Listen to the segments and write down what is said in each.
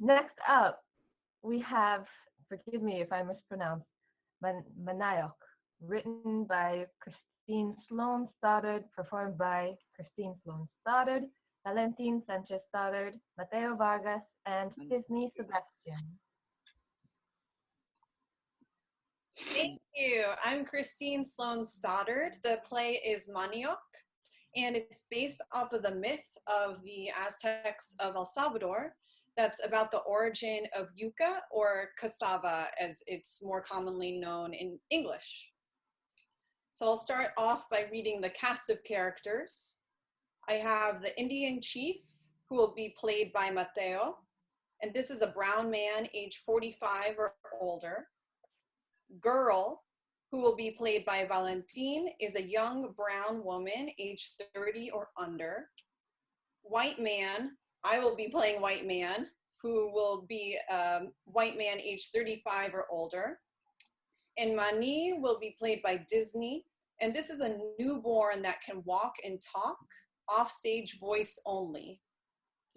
Next up, we have, forgive me if I mispronounce, Manioc, written by Christine Sloan Stoddard, performed by Christine Sloan Stoddard, Valentín Sánchez-Stoddard, Mateo Vargas, and Disney Sebastien. Thank you. I'm Christine Sloan Stoddard. The play is Manioc, and it's based off of the myth of the Aztecs of El Salvador. That's about the origin of yuca, or cassava, as it's more commonly known in English. So I'll start off by reading the cast of characters. I have the Indian chief, who will be played by Mateo, and this is a brown man, age 45 or older. Girl, who will be played by Valentín, is a young brown woman, age 30 or under. White man, I will be playing white man, who will be white man, age 35 or older. And Mani will be played by Disney, and this is a newborn that can walk and talk, offstage voice only.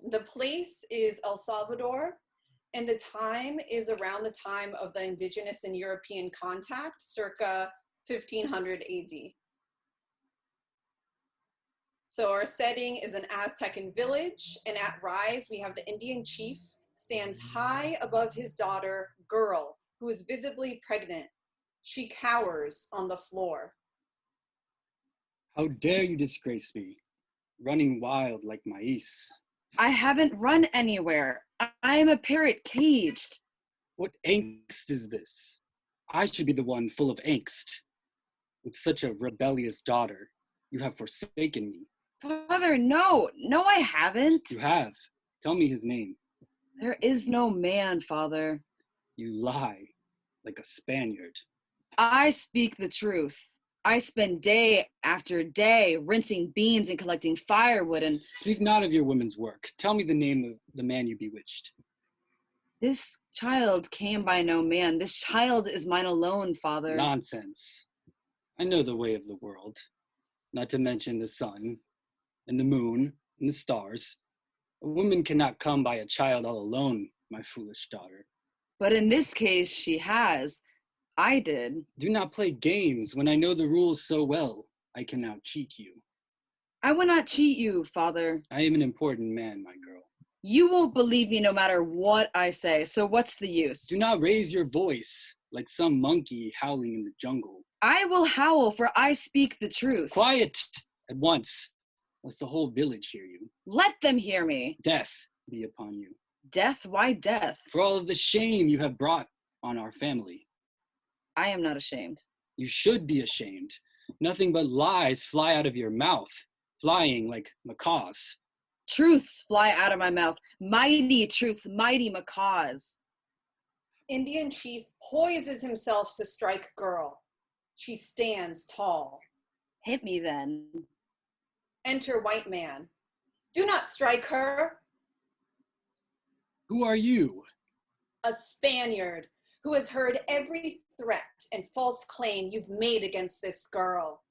The place is El Salvador, and the time is around the time of the indigenous and European contact, circa 1500 AD. So our setting is an Aztecan village, and at rise, we have the Indian chief stands high above his daughter, Girl, who is visibly pregnant. She cowers on the floor. How dare you disgrace me, running wild like mice. I haven't run anywhere. I am a parrot caged. What angst is this? I should be the one full of angst. With such a rebellious daughter, you have forsaken me. Father, no, I haven't. You have. Tell me his name. There is no man, Father. You lie, like a Spaniard. I speak the truth. I spend day after day rinsing beans and collecting firewood and... Speak not of your women's work. Tell me the name of the man you bewitched. This child came by no man. This child is mine alone, Father. Nonsense. I know the way of the world, not to mention the sun and the moon and the stars. A woman cannot come by a child all alone, my foolish daughter. But in this case, she has. I did. Do not play games when I know the rules so well. I can now cheat you. I will not cheat you, Father. I am an important man, my girl. You won't believe me no matter what I say, so what's the use? Do not raise your voice like some monkey howling in the jungle. I will howl, for I speak the truth. Quiet at once, lest the whole village hear you. Let them hear me. Death be upon you. Death? Why death? For all of the shame you have brought on our family. I am not ashamed. You should be ashamed. Nothing but lies fly out of your mouth, flying like macaws. Truths fly out of my mouth. Mighty truths, mighty macaws. Indian chief poises himself to strike Girl. She stands tall. Hit me then. Enter white man. Do not strike her. Who are you? A Spaniard who has heard every threat and false claim you've made against this girl.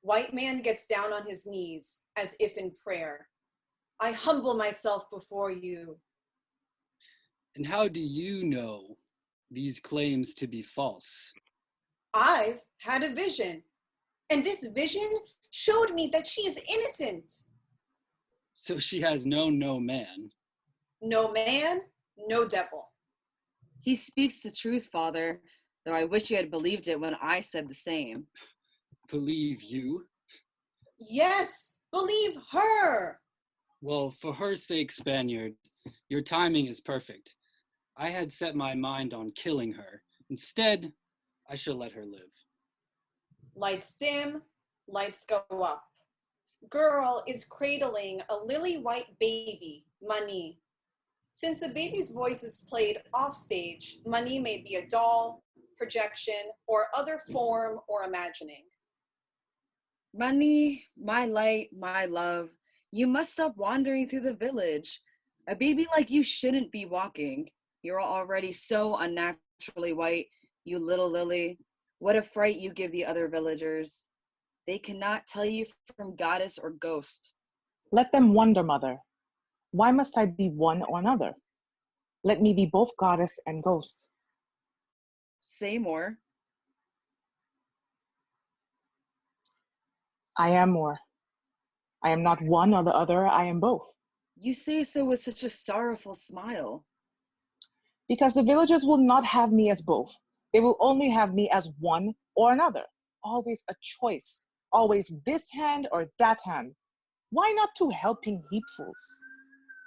White man gets down on his knees as if in prayer. I humble myself before you. And how do you know these claims to be false? I've had a vision, and this vision showed me that she is innocent. So she has known no man. No man, no devil. He speaks the truth, Father, though I wish you had believed it when I said the same. Believe you? Yes, believe her. Well, for her sake, Spaniard, your timing is perfect. I had set my mind on killing her. Instead, I shall let her live. Lights dim, lights go up. Girl is cradling a lily-white baby, Mani. Since the baby's voice is played offstage, Mani may be a doll, projection, or other form or imagining. Mani, my light, my love, you must stop wandering through the village. A baby like you shouldn't be walking. You're already so unnaturally white, you little lily. What a fright you give the other villagers. They cannot tell you from goddess or ghost. Let them wonder, mother. Why must I be one or another? Let me be both goddess and ghost. Say more. I am more. I am not one or the other, I am both. You say so with such a sorrowful smile. Because the villagers will not have me as both. They will only have me as one or another. Always a choice. Always this hand or that hand. Why not two helping heapfuls?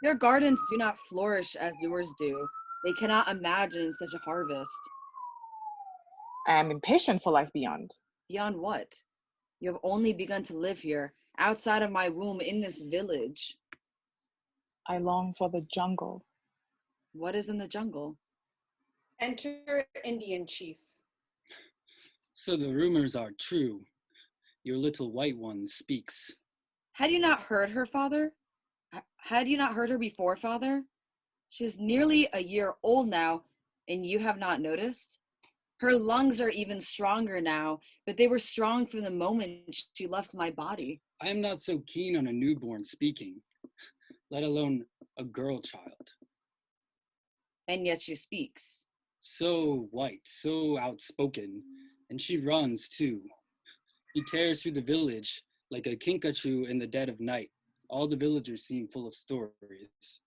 Your gardens do not flourish as yours do. They cannot imagine such a harvest. I am impatient for life beyond. Beyond what? You have only begun to live here, outside of my womb in this village. I long for the jungle. What is in the jungle? Enter Indian chief. So the rumors are true. Your little white one speaks. Had you not heard her, father? Had you not heard her before, father? She's nearly a year old now, and you have not noticed? Her lungs are even stronger now, but they were strong from the moment she left my body. I am not so keen on a newborn speaking, let alone a girl child. And yet she speaks. So white, so outspoken, and she runs too. She tears through the village like a kinkajou in the dead of night. All the villagers seem full of stories.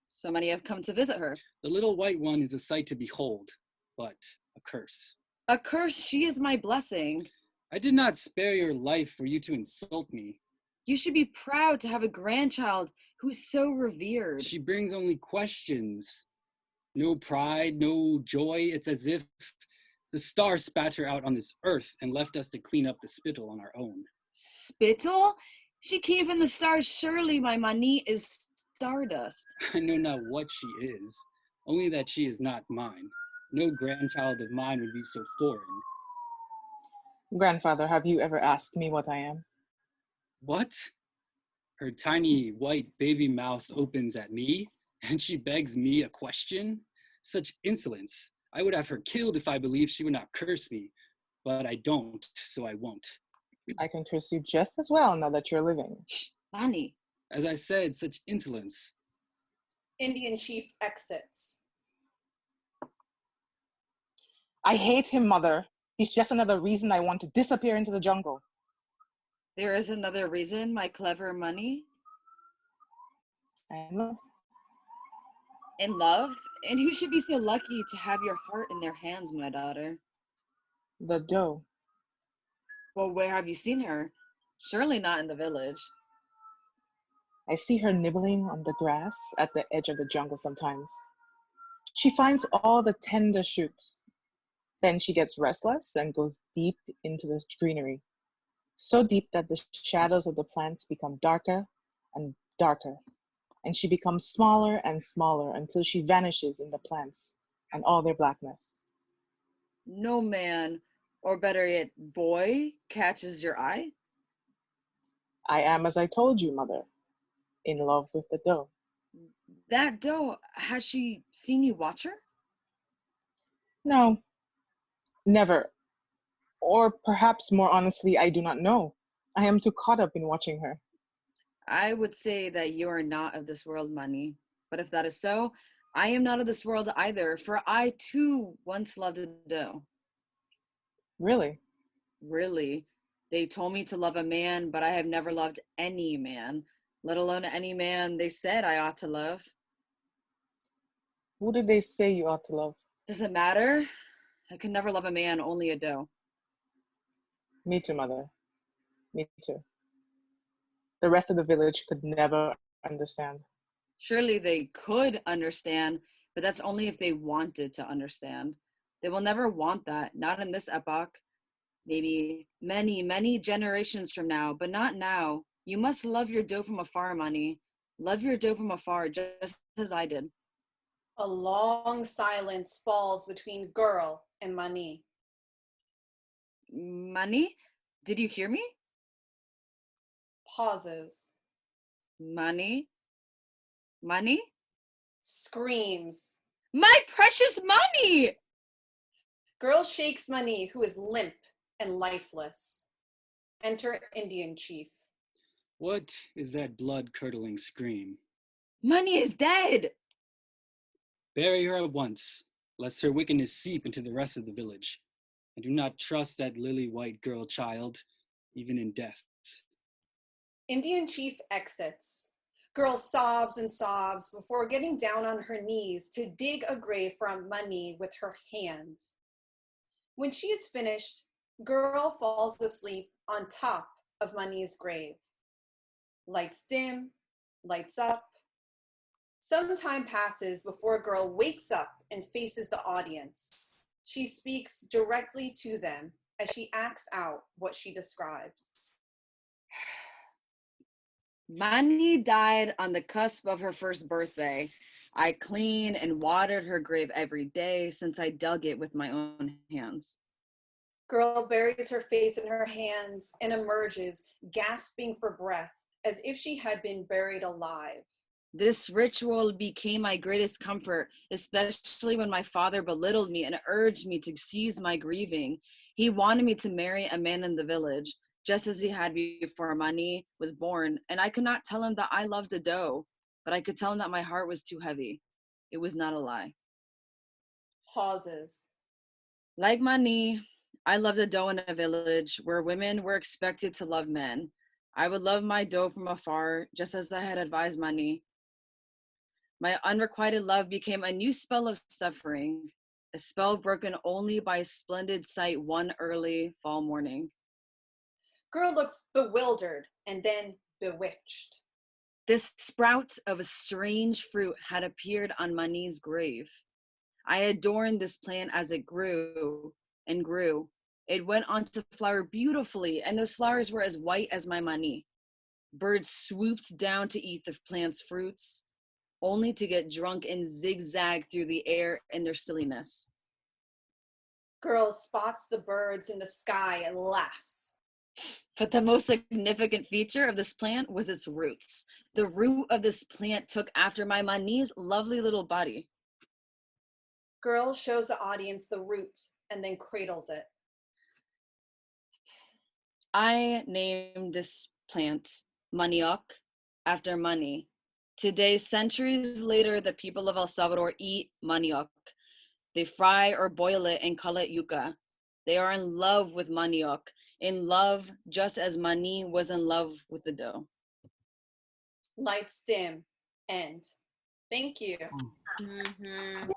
So many have come to visit her. The little white one is a sight to behold, but a curse. A curse, she is my blessing. I did not spare your life for you to insult me. You should be proud to have a grandchild who's so revered. She brings only questions. No pride, no joy. It's as if the stars spat her out on this earth and left us to clean up the spittle on our own. Spittle? She came from the stars. Surely my Mani is stardust. I know not what she is, only that she is not mine. No grandchild of mine would be so foreign. Grandfather, have you ever asked me what I am? What? Her tiny white baby mouth opens at me, and she begs me a question? Such insolence. I would have her killed if I believed she would not curse me, but I don't, so I won't. I can curse you just as well now that you're living. Shh, Mani. As I said, such insolence. Indian chief exits. I hate him, mother. He's just another reason I want to disappear into the jungle. There is another reason, my clever Mani. I know. In love? And who should be so lucky to have your heart in their hands, my daughter? The doe. Well, where have you seen her? Surely not in the village. I see her nibbling on the grass at the edge of the jungle sometimes. She finds all the tender shoots. Then she gets restless and goes deep into the greenery. So deep that the shadows of the plants become darker and darker. And she becomes smaller and smaller until she vanishes in the plants and all their blackness. No man, or better yet, boy, catches your eye? I am, as I told you, mother, in love with the doe. That doe, has she seen you watch her? No, never. Or perhaps more honestly, I do not know. I am too caught up in watching her. I would say that you are not of this world, Mani. But if that is so, I am not of this world either, for I too once loved a doe. Really? Really. They told me to love a man, but I have never loved any man, let alone any man they said I ought to love. Who did they say you ought to love? Does it matter? I could never love a man, only a doe. Me too, mother. Me too. The rest of the village could never understand. Surely they could understand, but that's only if they wanted to understand. They will never want that, not in this epoch. Maybe many, many generations from now, but not now. You must love your doe from afar, Mani. Love your doe from afar, just as I did. A long silence falls between girl and Mani. Mani, did you hear me? Pauses. Mani? Mani? Screams. My precious Mani! Girl shakes Mani, who is limp and lifeless. Enter Indian chief. What is that blood-curdling scream? Mani is dead! Bury her at once, lest her wickedness seep into the rest of the village. And do not trust that lily-white girl child, even in death. Indian chief exits. Girl sobs and sobs before getting down on her knees to dig a grave for Mani with her hands. When she is finished, girl falls asleep on top of Mani's grave. Lights dim, lights up. Some time passes before girl wakes up and faces the audience. She speaks directly to them as she acts out what she describes. Mani died on the cusp of her first birthday. I cleaned and watered her grave every day since I dug it with my own hands. Girl buries her face in her hands and emerges, gasping for breath, as if she had been buried alive. This ritual became my greatest comfort, especially when my father belittled me and urged me to cease my grieving. He wanted me to marry a man in the village, just as he had before Mani was born, and I could not tell him that I loved a doe, but I could tell him that my heart was too heavy. It was not a lie. Pauses. Like Mani, I loved a doe in a village where women were expected to love men. I would love my doe from afar, just as I had advised Mani. My unrequited love became a new spell of suffering, a spell broken only by a splendid sight one early fall morning. Girl looks bewildered and then bewitched. This sprout of a strange fruit had appeared on Mani's grave. I adorned this plant as it grew and grew. It went on to flower beautifully, and those flowers were as white as my Mani. Birds swooped down to eat the plant's fruits, only to get drunk and zigzag through the air in their silliness. Girl spots the birds in the sky and laughs. But the most significant feature of this plant was its roots. The root of this plant took after my Mani's lovely little body. Girl shows the audience the root and then cradles it. I named this plant Manioc after Mani. Today, centuries later, the people of El Salvador eat manioc. They fry or boil it and call it yuca. They are in love with manioc, in love just as Mani was in love with the dough. Lights dim. End. Thank you. Mm-hmm.